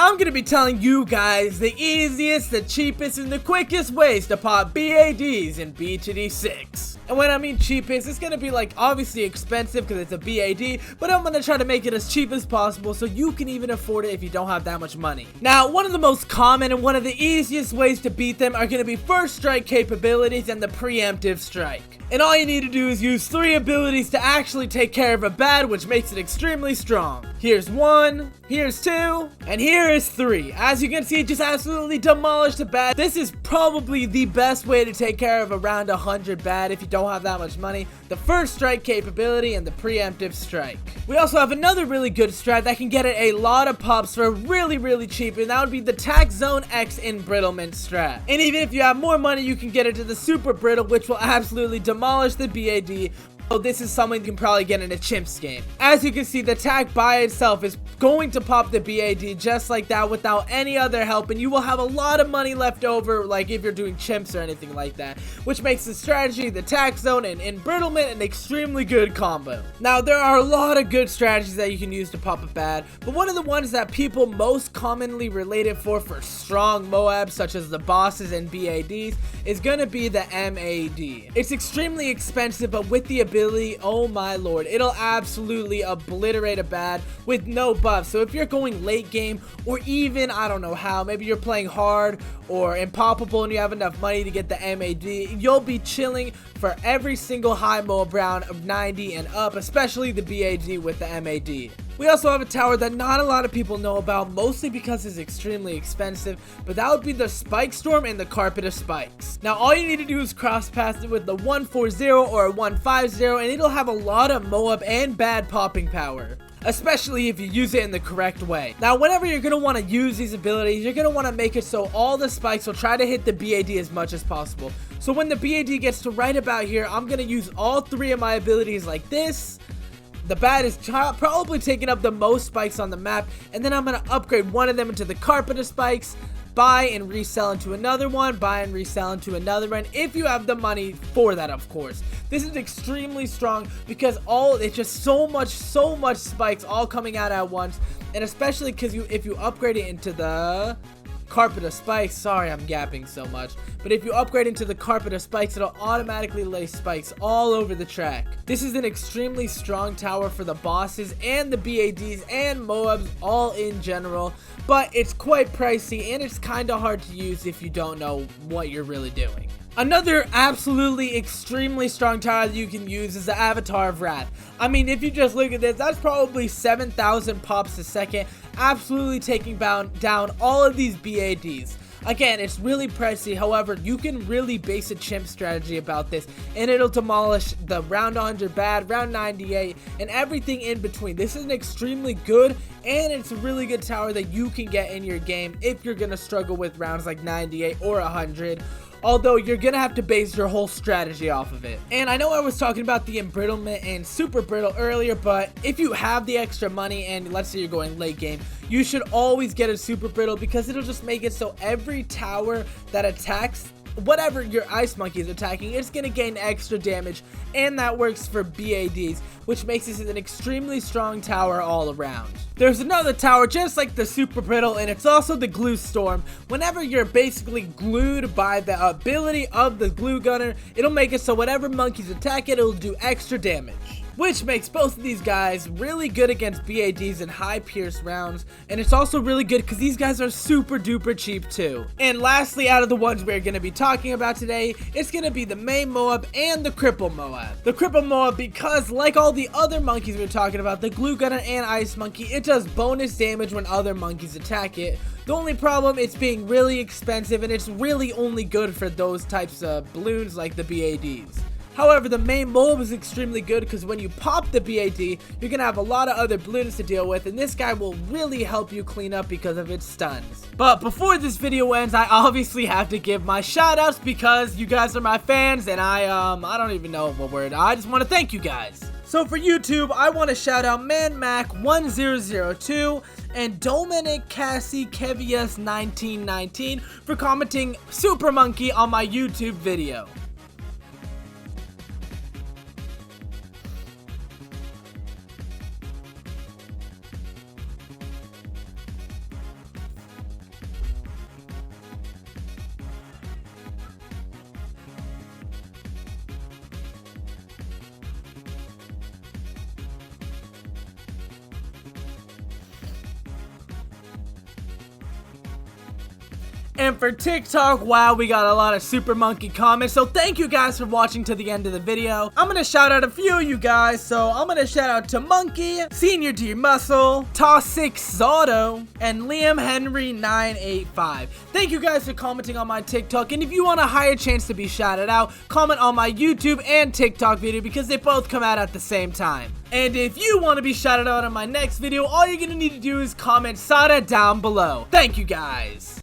I'm gonna be telling you guys the easiest, the cheapest, and the quickest ways to pop B.A.Ds in B2D6. And when I mean cheapest, it's gonna be like obviously expensive because it's a B.A.D, but I'm gonna try to make it as cheap as possible so you can even afford it if you don't have that much money. Now, one of the most common and one of the easiest ways to beat them are gonna be first strike capabilities and the preemptive strike. And all you need to do is use 3 abilities to actually take care of a B.A.D, which makes it extremely strong. Here's 1, here's 2, and here is 3. As you can see, it just absolutely demolished the B.A.D. This is probably the best way to take care of around 100 B.A.D if you don't have that much money. The first strike capability and the preemptive strike. We also have another really good strat that can get it a lot of pops for really cheap, and that would be the Tack Zone X embrittlement strat. And even if you have more money, you can get it to the super brittle, which will absolutely demolish the B.A.D. So this is something you can probably get in a chimps game. As you can see, the Tack by itself is going to pop the B.A.D just like that without any other help, and you will have a lot of money left over, like if you're doing chimps or anything like that, which makes the strategy, the Tack Zone, and embrittlement an extremely good combo. Now, there are a lot of good strategies that you can use to pop a B.A.D, but one of the ones that people most commonly relate it for strong Moabs, such as the bosses and B.A.Ds, is gonna be the M.A.D. It's extremely expensive, but with the ability, oh my lord, it'll absolutely obliterate a B.A.D with no buff. So if you're going late game, or even, I don't know how, maybe you're playing hard or impoppable and you have enough money to get the M.A.D, you'll be chilling for every single high Moab round of 90 and up, especially the B.A.D with the M.A.D. We also have a tower that not a lot of people know about, mostly because it's extremely expensive, but that would be the Spike Storm and the Carpet of Spikes. Now, all you need to do is cross pass it with the 140 or a 150, and it'll have a lot of Moab and B.A.D popping power, especially if you use it in the correct way. Now, whenever you're going to want to use these abilities, you're going to want to make it so all the spikes will try to hit the B.A.D as much as possible. So when the B.A.D gets to right about here, I'm going to use all 3 of my abilities like this. The B.A.D is probably taking up the most spikes on the map, and then I'm going to upgrade one of them into the Carpet of Spikes, buy and resell into another one, buy and resell into another one, if you have the money for that, of course. This is extremely strong because it's just so much spikes all coming out at once, and especially because if you upgrade it into the Carpet of Spikes, sorry I'm gapping so much, but if you upgrade into the Carpet of Spikes, it'll automatically lay spikes all over the track. This is an extremely strong tower for the bosses and the B.A.Ds and Moabs all in general, but it's quite pricey and it's kind of hard to use if you don't know what you're really doing. Another absolutely extremely strong tower that you can use is the Avatar of Wrath. I mean, if you just look at this, that's probably 7,000 pops a second, absolutely taking down all of these B.A.Ds. Again, it's really pricey, however, you can really base a chimp strategy about this, and it'll demolish the round 100 B.A.D, round 98, and everything in between. This is an extremely good, and it's a really good tower that you can get in your game if you're gonna struggle with rounds like 98 or 100. Although you're gonna have to base your whole strategy off of it. And I know I was talking about the embrittlement and super brittle earlier, but if you have the extra money and let's say you're going late game, you should always get a super brittle because it'll just make it so every tower that attacks whatever your ice monkey is attacking, it's gonna gain extra damage, and that works for B.A.Ds, which makes this an extremely strong tower all around. There's another tower just like the super brittle, and it's also the glue storm. Whenever you're basically glued by the ability of the glue gunner, it'll make it so whatever monkeys attack it, it'll do extra damage, which makes both of these guys really good against B.A.Ds in high pierce rounds, and it's also really good because these guys are super duper cheap too. And lastly, out of the ones we're going to be talking about today, it's going to be the main Moab and the Cripple Moab. The Cripple Moab, because like all the other monkeys we're talking about, the glue gunner and ice monkey, it does bonus damage when other monkeys attack it. The only problem, it's being really expensive, and it's really only good for those types of balloons like the B.A.Ds. However, the main Moab is extremely good because when you pop the B.A.D, you're going to have a lot of other balloons to deal with, and this guy will really help you clean up because of its stuns. But before this video ends, I obviously have to give my shoutouts because you guys are my fans, and I don't even know what word. I just want to thank you guys. So for YouTube, I want to shout out ManMac1002 and Dominic Cassie Kevius 1919 for commenting Super Monkey on my YouTube video. And for TikTok, wow, we got a lot of super monkey comments, so thank you guys for watching to the end of the video. I'm gonna shout out a few of you guys, so I'm gonna shout out to Monkey, Senior D Muscle, Toss6 Zotto, and Liam Henry 985. Thank you guys for commenting on my TikTok, and if you want a higher chance to be shouted out, comment on my YouTube and TikTok video because they both come out at the same time. And if you want to be shouted out on my next video, all you're gonna need to do is comment Sada down below. Thank you guys.